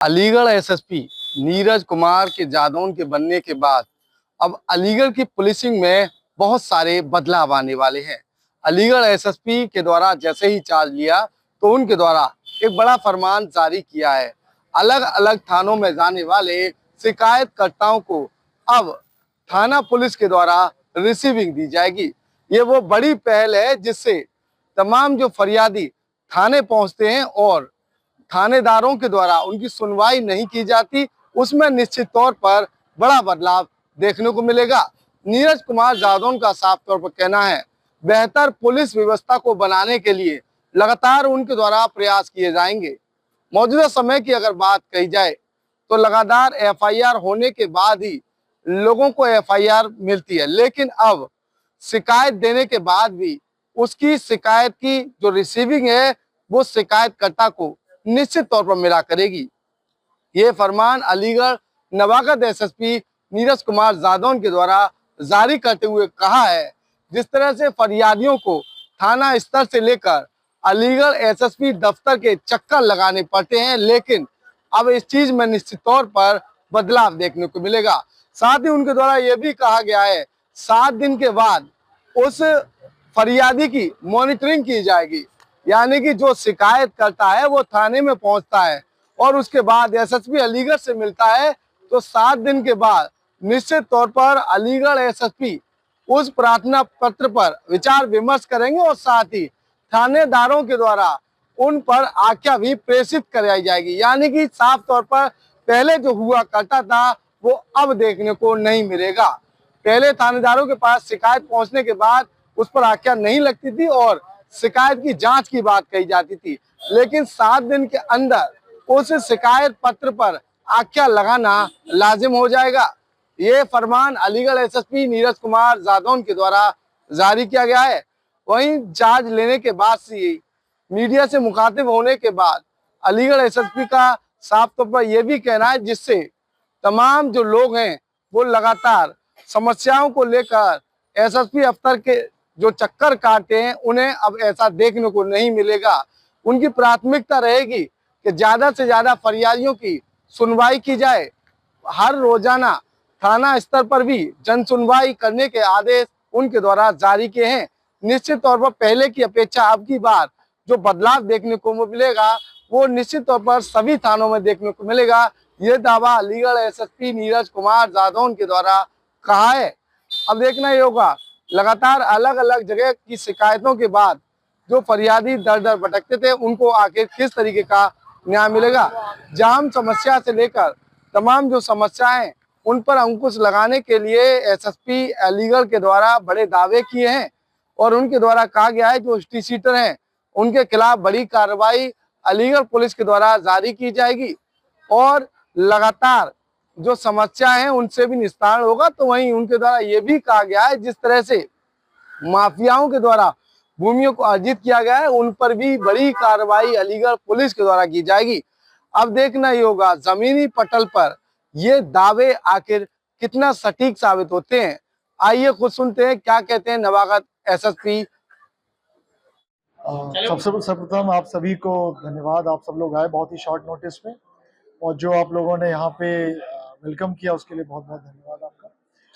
Aligarh SSP Neeraj Kumar के जादौन के बनने के बाद अब अलीगढ़ की पुलिसिंग में बहुत सारे बदलाव आने वाले हैं। अलीगढ़ एसएसपी के द्वारा जैसे ही चार्ज लिया तो उनके द्वारा एक बड़ा फरमान जारी किया है। अलग अलग थानों में जाने वाले शिकायतकर्ताओं को अब थाना पुलिस के द्वारा रिसीविंग दी जाएगी। ये वो बड़ी पहल है जिससे तमाम जो फरियादी थाने पहुंचते हैं और थानेदारों के द्वारा उनकी सुनवाई नहीं की जाती, उसमें निश्चित तौर पर बड़ा बदलाव देखने को मिलेगा। नीरज कुमार जादौन का साफ तौर पर कहना है, बेहतर पुलिस व्यवस्था को बनाने के लिए लगातार उनके द्वारा प्रयास किए जाएंगे। मौजूदा समय की अगर बात कही जाए तो लगातार एफआईआर होने के बाद ही लोगों को एफआईआर मिलती है, लेकिन अब शिकायत देने के बाद भी उसकी शिकायत की जो रिसीविंग है वो शिकायतकर्ता को निश्चित तौर पर मिला करेगी। ये फरमान अलीगढ़ नवागत एसएसपी नीरज कुमार जादौन के द्वारा जारी करते हुए कहा है, जिस तरह से फरियादियों को थाना स्तर से लेकर अलीगढ़ एसएसपी दफ्तर के चक्कर लगाने पड़ते हैं, लेकिन अब इस चीज में निश्चित तौर पर बदलाव देखने को मिलेगा। साथ ही उनके द्वारा यह भी कहा गया है 7 दिन के बाद उस फरियादी की मॉनिटरिंग की जाएगी, यानी कि जो शिकायत करता है वो थाने में पहुंचता है और उसके बाद एसएसपी अलीगढ़ से मिलता है, तो 7 दिन के बाद निश्चित तौर पर अलीगढ़ एसएसपी उस प्रार्थना पत्र पर विचार विमर्श करेंगे और साथ ही थानेदारों के द्वारा उन पर आज्ञा भी प्रेषित कराई जाएगी। यानी कि साफ तौर पर पहले जो हुआ करता था वो अब देखने को नहीं मिलेगा। पहले थानेदारों के पास शिकायत पहुंचने के बाद उस पर आज्ञा नहीं लगती थी और शिकायत की जांच की बात कही जाती थी, लेकिन 7 दिन के अंदर उस शिकायत पत्र पर आज्ञा लगाना लाजिम हो जाएगा। ये फरमान अलीगढ़ एसएसपी नीरज कुमार जादौन के द्वारा जारी किया गया है। वहीं चार्ज लेने के बाद से मीडिया से मुखातिब होने के बाद अलीगढ़ एसएसपी का साफ तौर पर यह भी कहना है, जिससे तमाम जो लोग हैं वो लगातार समस्याओं को लेकर एसएसपी दफ्तर के जो चक्कर काटते हैं उन्हें अब ऐसा देखने को नहीं मिलेगा। उनकी प्राथमिकता रहेगी कि ज्यादा से ज्यादा फरियादियों की सुनवाई की जाए। हर रोजाना थाना स्तर पर भी जन सुनवाई करने के आदेश उनके द्वारा जारी किए हैं। निश्चित तौर पर पहले की अपेक्षा अब की बार जो बदलाव देखने को मिलेगा वो निश्चित तौर पर सभी थानों में देखने को मिलेगा। ये दावा अलीगढ़ एसएसपी नीरज कुमार जादौन के द्वारा कहा है। अब देखना ही होगा, लगातार अलग अलग जगह की शिकायतों के बाद जो फरियादी दर दर भटकते थे उनको आखिर किस तरीके का न्याय मिलेगा। जाम समस्या से लेकर तमाम जो समस्याएं उन पर अंकुश लगाने के लिए एसएसपी अलीगढ़ के द्वारा बड़े दावे किए हैं और उनके द्वारा कहा गया है जो हिस्ट्री शीटर हैं उनके खिलाफ बड़ी कार्रवाई अलीगढ़ पुलिस के द्वारा जारी की जाएगी और लगातार जो समस्या है उनसे भी निस्तारण होगा। तो वहीं उनके द्वारा ये भी कहा गया है जिस तरह से माफियाओं के द्वारा भूमियों को अर्जित किया गया है उन पर भी बड़ी कार्रवाई अलीगढ़ पुलिस के द्वारा की जाएगी। अब देखना ही होगा जमीनी पटल पर ये दावे आखिर कितना सटीक साबित होते हैं। आइए खुद सुनते हैं क्या कहते हैं नवागत एसएसपी। सबसे सर्वप्रथम आप सभी को धन्यवाद, आप सब लोग आए बहुत ही शॉर्ट नोटिस में और जो आप लोगों ने यहाँ पे वेलकम किया उसके लिए बहुत बहुत धन्यवाद आपका।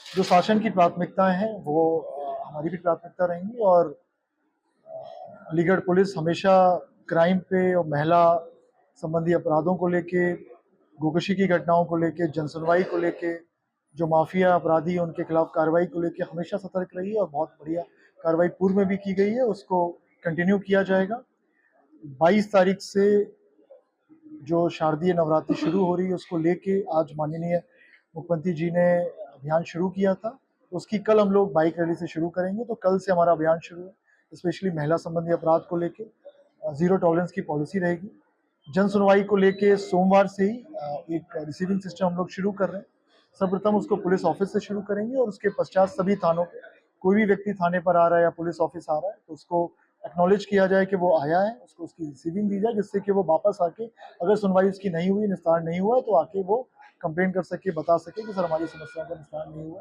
जो शासन की प्राथमिकताएं हैं वो हमारी भी प्राथमिकता रहेंगी और अलीगढ़ पुलिस हमेशा क्राइम पे और महिला संबंधी अपराधों को लेके, गोकशी की घटनाओं को लेके, जनसुनवाई को लेके, जो माफिया अपराधी उनके खिलाफ कार्रवाई को लेके हमेशा सतर्क रही है और बहुत बढ़िया कार्रवाई पूर्व में भी की गई है, उसको कंटिन्यू किया जाएगा। 22 तारीख से जो शारदीय नवरात्रि शुरू हो रही है उसको लेके आज माननीय मुख्यमंत्री जी ने अभियान शुरू किया था, उसकी कल हम लोग बाइक रैली से शुरू करेंगे। तो कल से हमारा अभियान शुरू है, स्पेशली महिला संबंधी अपराध को लेके जीरो टॉलरेंस की पॉलिसी रहेगी। जन सुनवाई को लेके सोमवार से ही एक रिसीविंग सिस्टम हम लोग शुरू कर रहे हैं। सर्वप्रथम उसको पुलिस ऑफिस से शुरू करेंगे और उसके पश्चात सभी थानों पे कोई भी व्यक्ति थाने पर आ रहा है या पुलिस ऑफिस आ रहा है तो उसको एक्नॉलेज किया जाए कि वो आया है, उसको उसकी रिसीविंग दी जाए, जिससे कि वो वापस आके अगर सुनवाई उसकी नहीं हुई, निस्तारण नहीं हुआ तो आके वो कंप्लेन कर सके, बता सके कि सर हमारी समस्या का निस्तारण नहीं हुआ।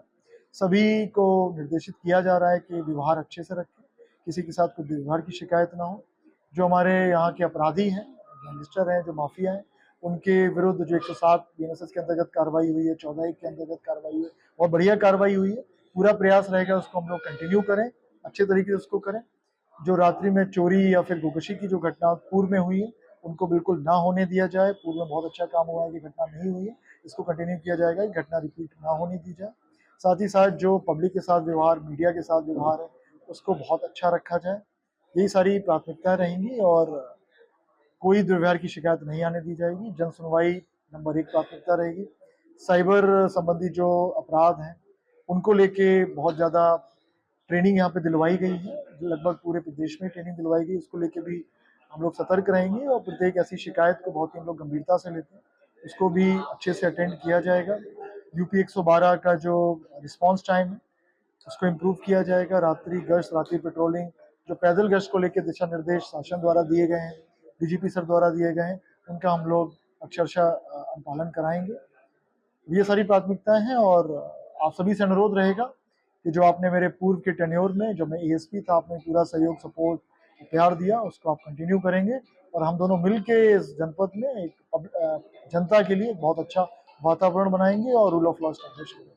सभी को निर्देशित किया जा रहा है कि व्यवहार अच्छे से रखें, किसी के साथ कोई व्यवहार की शिकायत ना हो। जो हमारे यहाँ के अपराधी हैं, गैंगस्टर हैं, जो माफिया हैं, उनके विरुद्ध जो 107 बीएनएसएस के अंतर्गत कार्रवाई हुई है, 14(1) के अंतर्गत कार्रवाई हुई है, बहुत बढ़िया कार्रवाई हुई है। पूरा प्रयास रहेगा उसको हम लोग कंटिन्यू करें, अच्छे तरीके से उसको करें। जो रात्रि में चोरी या फिर गोकशी की जो घटना पूर्व में हुई है, उनको बिल्कुल ना होने दिया जाए। पूर्व में बहुत अच्छा काम हुआ है कि घटना नहीं हुई है, इसको कंटिन्यू किया जाएगा, घटना रिपीट ना होने दी जाए। साथ ही साथ जो पब्लिक के साथ व्यवहार, मीडिया के साथ व्यवहार है, उसको बहुत अच्छा रखा जाए। यही सारी प्राथमिकताएं रहेंगी और कोई दुर्व्यवहार की शिकायत नहीं आने दी जाएगी। जन सुनवाई नंबर 1 प्राथमिकता रहेगी। साइबर संबंधी जो अपराध हैं, उनको लेके बहुत ज़्यादा ट्रेनिंग यहाँ पे दिलवाई गई है, लगभग पूरे प्रदेश में ट्रेनिंग दिलवाई गई। उसको लेके भी हम लोग सतर्क रहेंगे और प्रत्येक ऐसी शिकायत को बहुत ही हम लोग गंभीरता से लेते हैं, उसको भी अच्छे से अटेंड किया जाएगा। यूपी 112 का जो रिस्पॉन्स टाइम है, उसको इम्प्रूव किया जाएगा। रात्रि गश्त, रात्रि पेट्रोलिंग, जो पैदल गश्त को लेकर दिशा निर्देश शासन द्वारा दिए गए हैं, डीजीपी सर द्वारा दिए गए हैं, उनका हम लोग अक्षरशः अनुपालन कराएंगे। ये सारी प्राथमिकताएं हैं और आप सभी से अनुरोध रहेगा कि जो आपने मेरे पूर्व के टेन्योर में, जब मैं एएसपी था, आपने पूरा सहयोग, सपोर्ट, प्यार दिया, उसको आप कंटिन्यू करेंगे और हम दोनों मिलके इस जनपद में एक जनता के लिए बहुत अच्छा वातावरण बनाएंगे और रूल ऑफ लॉ एस्टैब्लिश करेंगे।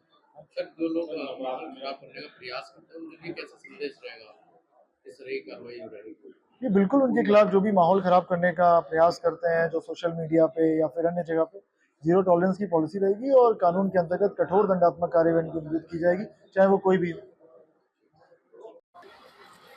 सर, जो लोग माहौल खराब करने का प्रयास करते हैं, उनके लिए कैसा संदेश रहेगा इस तरह की कार्रवाई हो रही है? ये बिल्कुल उनके खिलाफ जो भी माहौल खराब करने का प्रयास करते हैं, जो सोशल मीडिया पे या फिर अन्य जगह पे, जीरो टॉलरेंस की पॉलिसी रहेगी और कानून के अंतर्गत कठोर दंडात्मक कार्रवाई की जाएगी, चाहे वो कोई भी हो।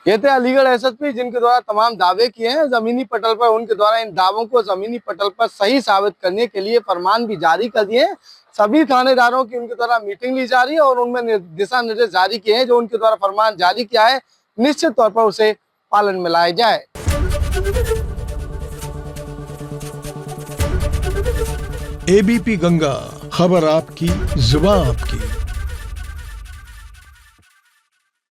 ये थे अलीगढ़ एसएसपी, जिनके द्वारा तमाम दावे किए हैं जमीनी पटल पर। उनके द्वारा इन दावों को जमीनी पटल पर सही साबित करने के लिए फरमान भी जारी कर दिए हैं। सभी थानेदारों की उनके द्वारा मीटिंग ली जा रही है और उनमें दिशा निर्देश जारी किए हैं। जो उनके द्वारा फरमान जारी किया है, निश्चित तौर पर उसे पालन में लाया जाए। एबीपी गंगा, खबर आपकी, जुबान आपकी।